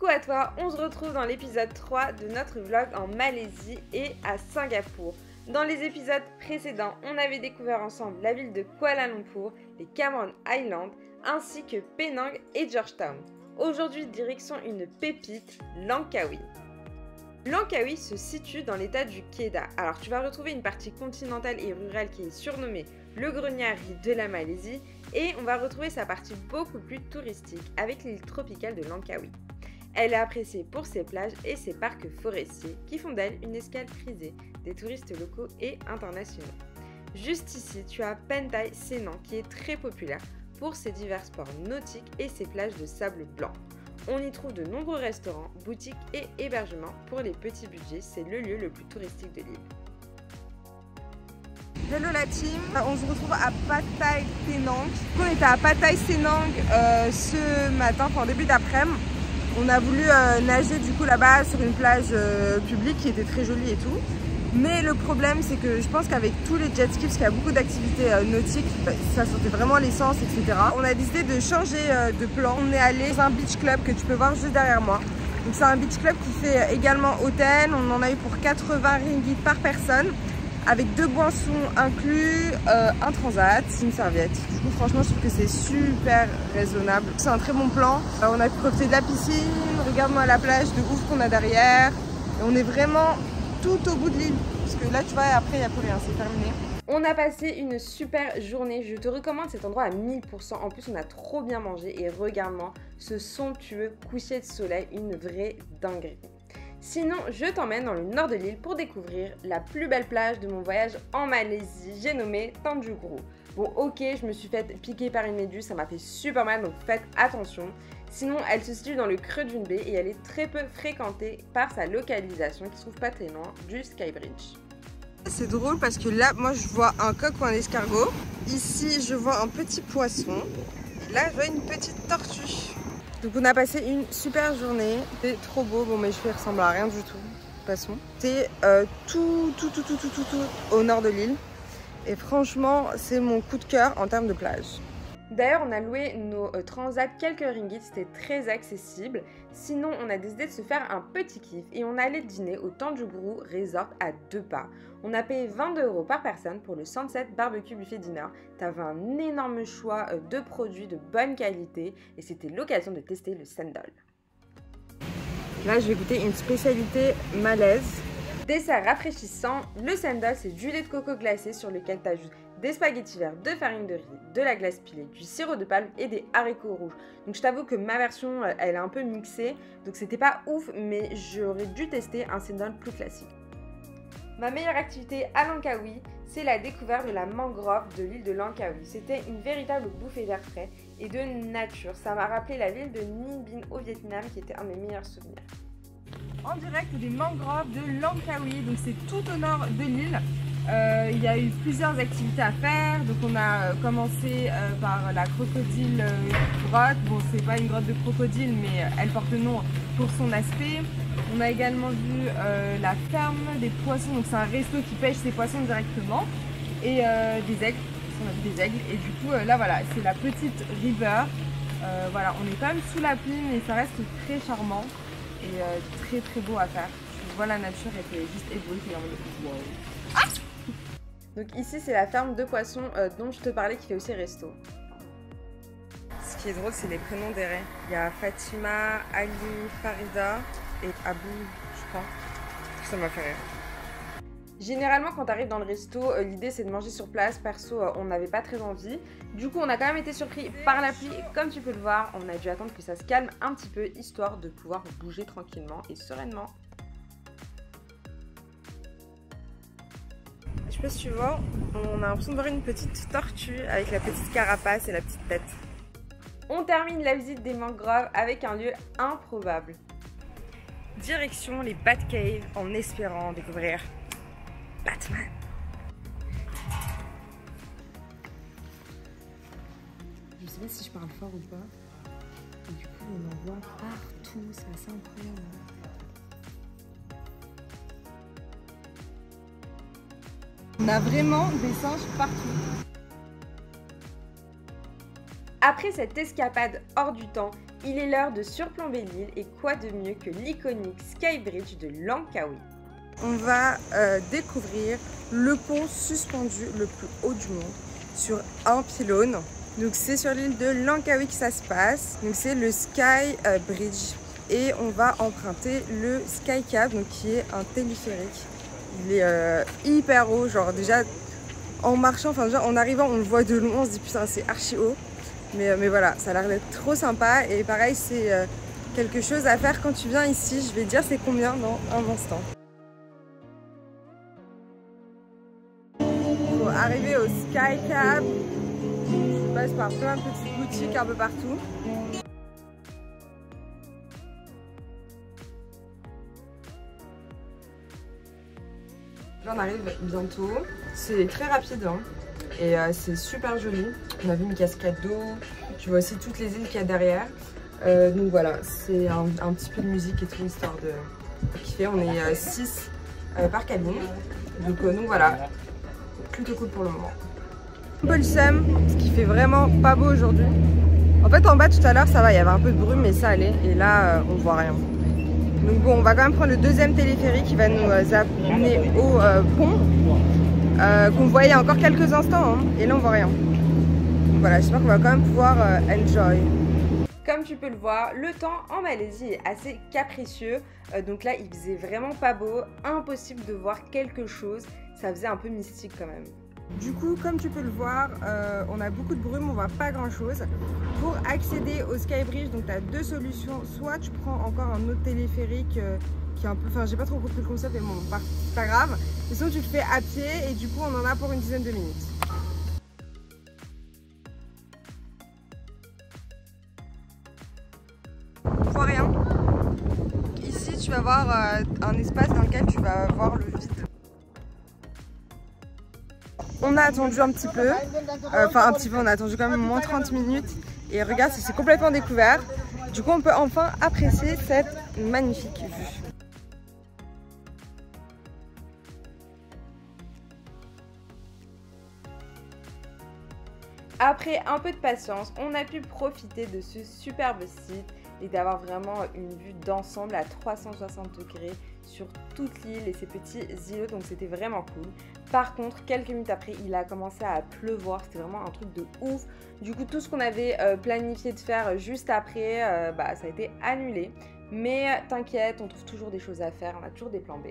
Coucou à toi, on se retrouve dans l'épisode 3 de notre vlog en Malaisie et à Singapour. Dans les épisodes précédents, on avait découvert ensemble la ville de Kuala Lumpur, les Cameron Highlands, ainsi que Penang et Georgetown. Aujourd'hui, direction une pépite, Langkawi. Langkawi se situe dans l'état du Kedah. Alors tu vas retrouver une partie continentale et rurale qui est surnommée le grenier à riz de la Malaisie et on va retrouver sa partie beaucoup plus touristique avec l'île tropicale de Langkawi. Elle est appréciée pour ses plages et ses parcs forestiers qui font d'elle une escale prisée des touristes locaux et internationaux. Juste ici, tu as Pantai Senang qui est très populaire pour ses divers sports nautiques et ses plages de sable blanc. On y trouve de nombreux restaurants, boutiques et hébergements pour les petits budgets. C'est le lieu le plus touristique de l'île. Hello la team, on se retrouve à Pantai Senang. On était à Pantai Senang ce matin, en début d'après-midi. On a voulu nager du coup là-bas sur une plage publique qui était très jolie et tout. Mais le problème c'est que je pense qu'avec tous les jet skis, parce qu'il y a beaucoup d'activités nautiques, ça sentait vraiment l'essence, etc. On a décidé de changer de plan. On est allé dans un beach club que tu peux voir juste derrière moi. Donc c'est un beach club qui fait également hôtel. On en a eu pour 80 ringgit par personne, avec 2 boissons inclus, un transat, une serviette. Du coup franchement je trouve que c'est super raisonnable. C'est un très bon plan. On a pu profiter de la piscine, regarde-moi la plage de ouf qu'on a derrière. Et on est vraiment tout au bout de l'île. Parce que là tu vois après il n'y a plus rien, c'est terminé. On a passé une super journée, je te recommande cet endroit à 1000%. En plus on a trop bien mangé et regarde-moi ce somptueux coucher de soleil, une vraie dinguerie. Sinon, je t'emmène dans le nord de l'île pour découvrir la plus belle plage de mon voyage en Malaisie. J'ai nommé Tanjung Ru. Bon, ok, je me suis fait piquer par une méduse, ça m'a fait super mal, donc faites attention. Sinon, elle se situe dans le creux d'une baie et elle est très peu fréquentée par sa localisation qui se trouve pas très loin du Skybridge. C'est drôle parce que là, moi je vois un coq ou un escargot. Ici, je vois un petit poisson. Et là, je vois une petite tortue. Donc on a passé une super journée, c'est trop beau, bon mes cheveux ils ressemblent à rien du tout, de toute façon. C'est tout au nord de l'île et franchement c'est mon coup de cœur en termes de plage. D'ailleurs, on a loué nos transats quelques ringgits, c'était très accessible. Sinon, on a décidé de se faire un petit kiff et on allait dîner au Tanjung Ru Resort à 2 pas. On a payé 22 € par personne pour le Sunset Barbecue Buffet Dinner. T'avais un énorme choix de produits de bonne qualité et c'était l'occasion de tester le sandal. Là, je vais goûter une spécialité malaise. Dessert rafraîchissant, le sandal c'est du lait de coco glacé sur lequel tu ajoutes des spaghettis verts, de farine de riz, de la glace pilée, du sirop de palme et des haricots rouges. Donc je t'avoue que ma version elle est un peu mixée, donc c'était pas ouf, mais j'aurais dû tester un sandal plus classique. Ma meilleure activité à Langkawi, c'est la découverte de la mangrove de l'île de Langkawi. C'était une véritable bouffée d'air frais et de nature. Ça m'a rappelé la ville de Ninh Binh au Vietnam qui était un de mes meilleurs souvenirs. En direct des mangroves de Langkawi, donc c'est tout au nord de l'île. Il y a eu plusieurs activités à faire, donc on a commencé par la crocodile grotte. Bon, c'est pas une grotte de crocodile, mais elle porte le nom pour son aspect. On a également vu la ferme des poissons, donc c'est un resto qui pêche ses poissons directement, et des aigles. On a vu des aigles, et du coup là voilà, c'est la petite river. Voilà, on est quand même sous la pluie, mais ça reste très charmant et très beau à faire. Tu vois la nature et t'es juste éblouie, en mode wow. Ah! Donc ici c'est la ferme de poissons dont je te parlais qui fait aussi resto. Ce qui est drôle c'est les prénoms des raies. Il y a Fatima, Ali, Farida et Abou je crois. Ça m'a fait rire. Généralement quand tu arrives dans le resto, l'idée c'est de manger sur place. Perso on n'avait pas très envie. Du coup on a quand même été surpris par la pluie. Comme tu peux le voir, on a dû attendre que ça se calme un petit peu histoire de pouvoir bouger tranquillement et sereinement. Je sais pas si tu vois, on a l'impression de voir une petite tortue avec la petite carapace et la petite tête. On termine la visite des mangroves avec un lieu improbable. Direction les Batcaves en espérant découvrir Batman. Je sais pas si je parle fort ou pas. Et du coup on en voit partout, c'est assez incroyable. On a vraiment des singes partout. Après cette escapade hors du temps, Il est l'heure de surplomber l'île et quoi de mieux que l'iconique Skybridge de Langkawi. On va découvrir le pont suspendu le plus haut du monde sur un pylône. Donc c'est sur l'île de Langkawi que ça se passe. Donc c'est le Skybridge et on va emprunter le Skycab, donc qui est un téléphérique. Il est hyper haut, genre déjà en marchant, enfin déjà en arrivant on le voit de loin, on se dit putain c'est archi haut. Mais voilà, ça a l'air d'être trop sympa et pareil c'est quelque chose à faire quand tu viens ici. Je vais te dire c'est combien dans un instant. Il faut arriver au Skycab. Je passe par plein de petites boutiques un peu partout. Là on arrive bientôt. C'est très rapide hein. Et c'est super joli. On a vu une cascade d'eau. Tu vois aussi toutes les îles qu'il y a derrière. Donc voilà, c'est un petit peu de musique et tout, histoire de kiffer. On est 6 par cabine. Donc voilà, plutôt cool pour le moment. Un peu le seum, parce qu'il fait vraiment pas beau aujourd'hui. En fait en bas tout à l'heure ça va, il y avait un peu de brume mais ça allait. Et là on voit rien. Donc bon, on va quand même prendre le deuxième téléphérique qui va nous amener au pont. Qu'on voyait il y a encore quelques instants hein, et là on voit rien. Donc voilà, j'espère qu'on va quand même pouvoir enjoy. Comme tu peux le voir, le temps en Malaisie est assez capricieux, donc là il faisait vraiment pas beau, impossible de voir quelque chose, ça faisait un peu mystique quand même. Du coup, comme tu peux le voir, on a beaucoup de brume, on voit pas grand chose. Pour accéder au Skybridge, donc tu as deux solutions, soit tu prends encore un autre téléphérique qui est un peu, enfin j'ai pas trop compris le concept mais bon, c'est pas grave. Et sinon tu le fais à pied et du coup on en a pour une dizaine de minutes. On voit rien. Ici tu vas voir un espace dans lequel tu vas voir le vide. On a attendu un petit peu, on a attendu quand même au moins 30 minutes et regarde, c'est complètement découvert. Du coup on peut enfin apprécier cette magnifique vue. Après un peu de patience, on a pu profiter de ce superbe site et d'avoir vraiment une vue d'ensemble à 360 degrés sur toute l'île et ses petits îlots, donc c'était vraiment cool. Par contre, quelques minutes après, il a commencé à pleuvoir, c'était vraiment un truc de ouf. Du coup, tout ce qu'on avait planifié de faire juste après, ça a été annulé. Mais t'inquiète, on trouve toujours des choses à faire, on a toujours des plans B.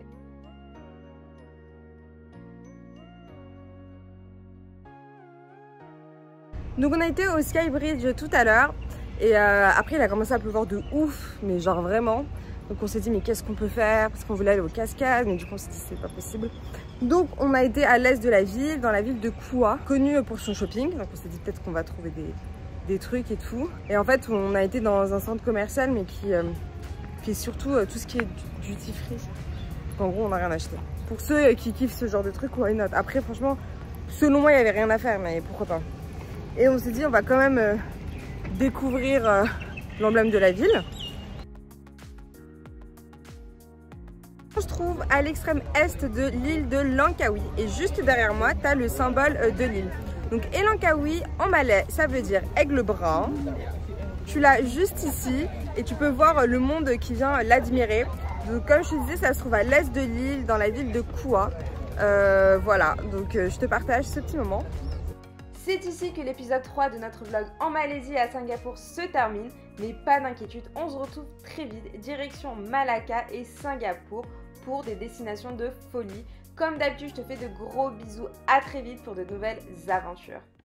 Donc on a été au Skybridge tout à l'heure et après il a commencé à pleuvoir de ouf, mais genre vraiment. Donc on s'est dit mais qu'est-ce qu'on peut faire, parce qu'on voulait aller aux cascades, mais du coup on s'est dit c'est pas possible. Donc on a été à l'est de la ville, dans la ville de Kuah, connue pour son shopping. Donc on s'est dit peut-être qu'on va trouver des trucs et tout. Et en fait on a été dans un centre commercial mais qui est surtout tout ce qui est duty free. Donc, en gros on n'a rien acheté. Pour ceux qui kiffent ce genre de trucs, why not. Après franchement, selon moi il n'y avait rien à faire, mais pourquoi pas. Et on s'est dit on va quand même découvrir l'emblème de la ville. On se trouve à l'extrême est de l'île de Langkawi et juste derrière moi tu as le symbole de l'île. Donc Langkawi en malais ça veut dire aigle brun. Tu l'as juste ici et tu peux voir le monde qui vient l'admirer. Donc comme je te disais ça se trouve à l'est de l'île dans la ville de Kuah. Voilà, donc je te partage ce petit moment. C'est ici que l'épisode 3 de notre vlog en Malaisie et à Singapour se termine, mais pas d'inquiétude, on se retrouve très vite direction Malacca et Singapour pour des destinations de folie. Comme d'habitude, je te fais de gros bisous, à très vite pour de nouvelles aventures.